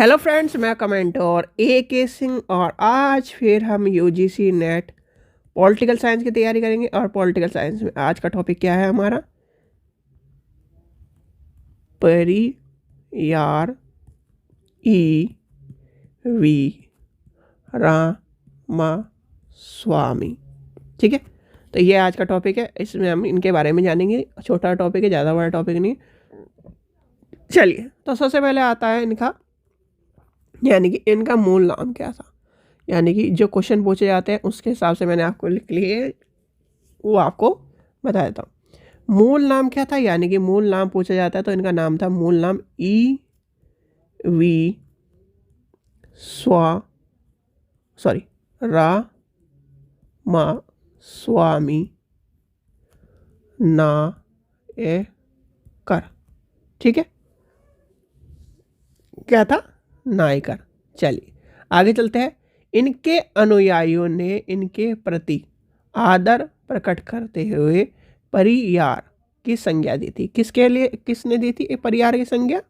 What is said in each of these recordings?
Hello friends, मैं commenter AK Singh और आज फिर हम UGC नेट पॉलिटिकल साइंस की तैयारी करेंगे। और पॉलिटिकल साइंस में आज का टॉपिक क्या है हमारा? Pariyar E V Ramaswamy. ठीक है, तो ये आज का टॉपिक है। इसमें हम इनके बारे में जानेंगे। छोटा टॉपिक है, ज़्यादा बड़ा टॉपिक नहीं। चलिए, तो सबसे पहले आता है इनका, यानी कि इनका मूल नाम क्या था। यानी कि जो क्वेश्चन पूछे जाते हैं उसके हिसाब से मैंने आपको लिख लिए, वो आपको बता देता हूँ। मूल नाम क्या था, यानी कि मूल नाम पूछा जाता है तो इनका नाम था, मूल नाम वी स्वा सॉरी रामा स्वामी नायकर। ठीक है, क्या था? नायकर। चलिए आगे चलते हैं। इनके अनुयायियों ने इनके प्रति आदर प्रकट करते हुए परियार की संज्ञा दी थी। किसके लिए, किसने दी थी परियार की संज्ञा?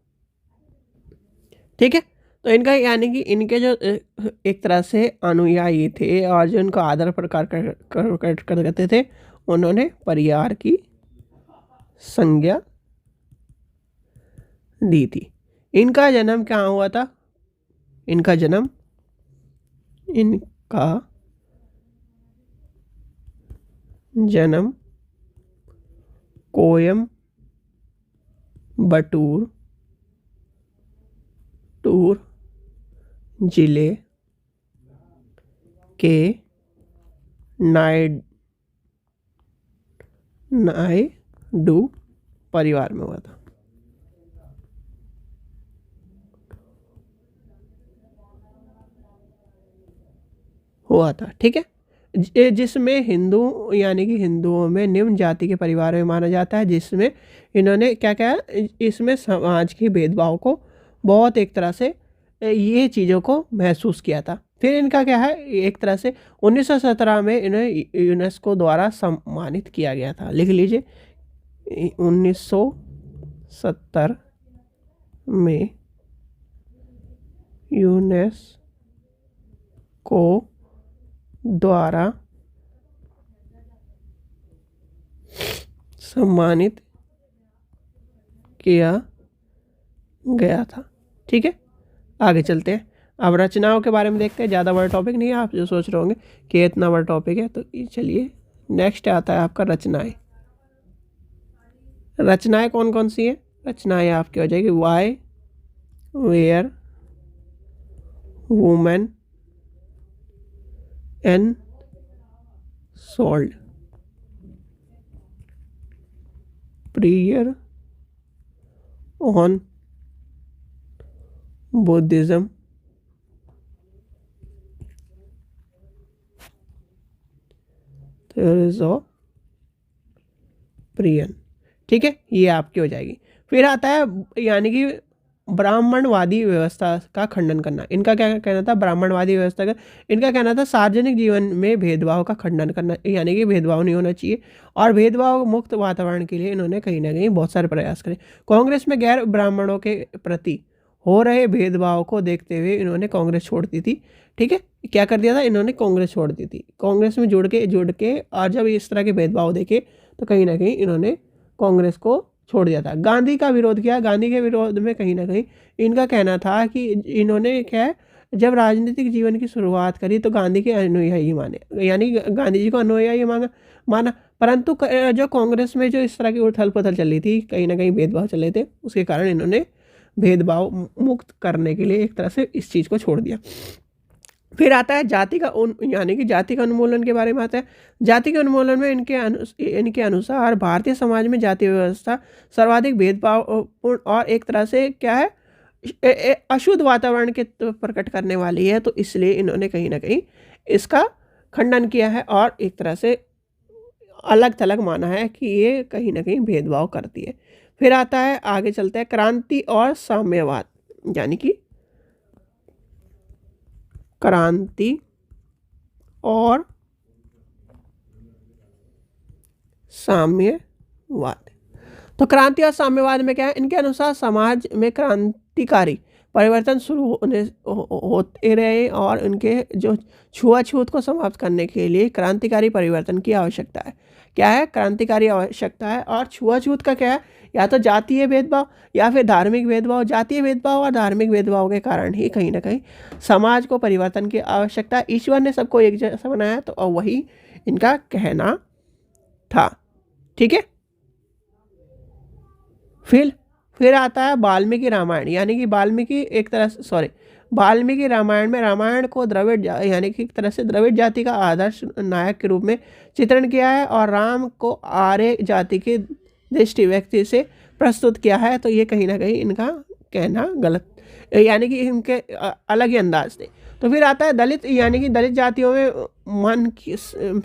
ठीक है, तो इनका यानी कि इनके जो एक तरह से अनुयायी थे और जो इनको आदर प्रकार करते थे, उन्होंने परियार की संज्ञा दी थी। इनका जन्म क्या हुआ था? इनका जन्म कोयम्बटूर जिले के नायडू परिवार में हुआ था। ठीक है, जिसमें हिंदू यानी कि हिंदुओं में निम्न जाति के परिवार में माना जाता है, जिसमें इन्होंने क्या क्या, इसमें समाज के भेदभाव को बहुत एक तरह से ये चीज़ों को महसूस किया था। फिर इनका क्या है, एक तरह से 1917 में इन्हें यूनेस्को द्वारा सम्मानित किया गया था। लिख लीजिए, 1970 में यूनेस्को द्वारा सम्मानित किया गया था। ठीक है, आगे चलते हैं। अब रचनाओं के बारे में देखते हैं। ज़्यादा बड़ा टॉपिक नहीं है, आप जो सोच रहे होंगे कि इतना बड़ा टॉपिक है, तो चलिए नेक्स्ट आता है आपका रचनाएं। रचनाएं कौन कौन सी है? रचनाएं आपकी हो जाएगी why were women and sold, prayer on Buddhism, theories of प्रियन। ठीक है, ये आपकी हो जाएगी। फिर आता है यानी कि ब्राह्मणवादी व्यवस्था का खंडन करना। इनका क्या कहना था? ब्राह्मणवादी व्यवस्था का इनका कहना था सार्वजनिक जीवन में भेदभाव का खंडन करना, यानी कि भेदभाव नहीं होना चाहिए और भेदभाव मुक्त वातावरण के लिए इन्होंने कहीं ना कहीं बहुत सारे प्रयास करे। कांग्रेस में गैर ब्राह्मणों के प्रति हो रहे भेदभाव को देखते हुए इन्होंने कांग्रेस छोड़ दी थी। ठीक है, क्या कर दिया था इन्होंने? कांग्रेस छोड़ दी थी। कांग्रेस में जुड़ के और जब इस तरह के भेदभाव देखे तो कहीं ना कहीं इन्होंने कांग्रेस को छोड़ दिया था। गांधी का विरोध किया। गांधी के विरोध में कहीं ना कहीं इनका कहना था कि इन्होंने क्या है, जब राजनीतिक जीवन की शुरुआत करी तो गांधी के अनुयायी माने, यानी गांधी जी को अनुयायी माना। परंतु जो कांग्रेस में जो इस तरह की उथल पुथल चल रही थी, कहीं ना कहीं भेदभाव चल रहे थे, उसके कारण इन्होंने भेदभाव मुक्त करने के लिए एक तरह से इस चीज़ को छोड़ दिया। फिर आता है जाति का यानी कि जाति का उन्मूलन के बारे में आता है। जाति के उन्मूलन में इनके अनुसार भारतीय समाज में जाति व्यवस्था सर्वाधिक भेदभावपूर्ण और एक तरह से क्या है, अशुद्ध वातावरण के प्रकट करने वाली है। तो इसलिए इन्होंने कहीं ना कहीं इसका खंडन किया है और एक तरह से अलग थलग माना है कि ये कहीं ना कहीं भेदभाव करती है। फिर आता है, आगे चलता है, क्रांति और साम्यवाद, यानी कि क्रांति और साम्यवाद। तो क्रांति और साम्यवाद में क्या है? इनके अनुसार समाज में क्रांतिकारी परिवर्तन शुरू होते रहे और उनके जो छुआछूत को समाप्त करने के लिए क्रांतिकारी परिवर्तन की आवश्यकता है। क्या है? क्रांतिकारी आवश्यकता है। और छुआछूत का क्या है? या तो जातीय भेदभाव या फिर धार्मिक भेदभाव। जातीय भेदभाव और धार्मिक भेदभाव के कारण ही कहीं ना कहीं समाज को परिवर्तन की आवश्यकता है। ईश्वर ने सबको एक जैसा बनाया, तो वही इनका कहना था। ठीक है। फिर आता है वाल्मीकि रामायण, यानी कि वाल्मीकि रामायण में रामायण को द्रविड़ यानी कि एक तरह से द्रविड़ जाति का आदर्श नायक के रूप में चित्रण किया है और राम को आर्य जाति के दृष्टि व्यक्ति से प्रस्तुत किया है। तो ये कहीं ना कहीं इनका कहना गलत, यानी कि इनके अलग ही अंदाज थे। तो फिर आता है दलित, यानी कि दलित जातियों में मन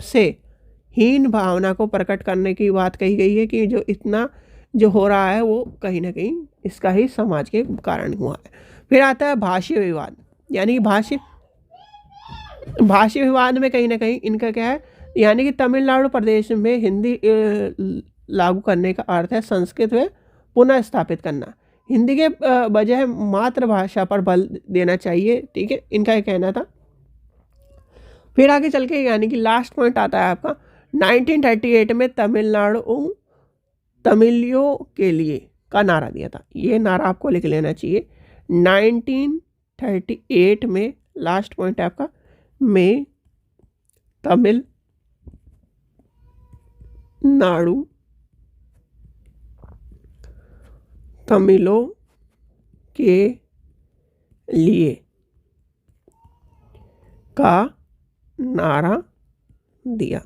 से हीन भावना को प्रकट करने की बात कही गई है कि जो इतना जो हो रहा है वो कहीं ना कहीं इसका ही समाज के कारण हुआ है। फिर आता है भाषीय विवाद, यानी भाषीय विवाद में कहीं ना कहीं इनका क्या है, यानी कि तमिलनाडु प्रदेश में हिंदी लागू करने का अर्थ है संस्कृत में पुनः स्थापित करना, हिंदी के बजाय मातृभाषा पर बल देना चाहिए। ठीक है, इनका ये कहना था। फिर आगे चल के यानी कि लास्ट पॉइंट आता है आपका 1938 में तमिलियों के लिए का नारा दिया था। ये नारा आपको लिख लेना चाहिए। 1938 में लास्ट पॉइंट है आपका में तमिलों के लिए का नारा दिया।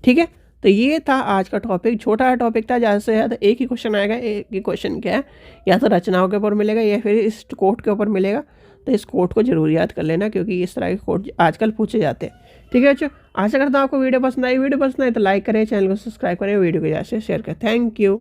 ठीक है, तो ये था आज का टॉपिक। छोटा टॉपिक था, ज़्यादा से ज़्यादा एक ही क्वेश्चन आएगा। एक ही क्वेश्चन क्या है, या तो रचनाओं के ऊपर मिलेगा या फिर इस कोट के ऊपर मिलेगा। तो इस कोट को जरूर याद कर लेना, क्योंकि इस तरह के कोट आजकल पूछे जाते हैं। ठीक है बच्चों, आशा करता हूँ आपको वीडियो पसंद आई। वीडियो पसंद आई तो लाइक करें, चैनल को सब्सक्राइब करें, वीडियो को ज़्यादा से शेयर करें। Thank you.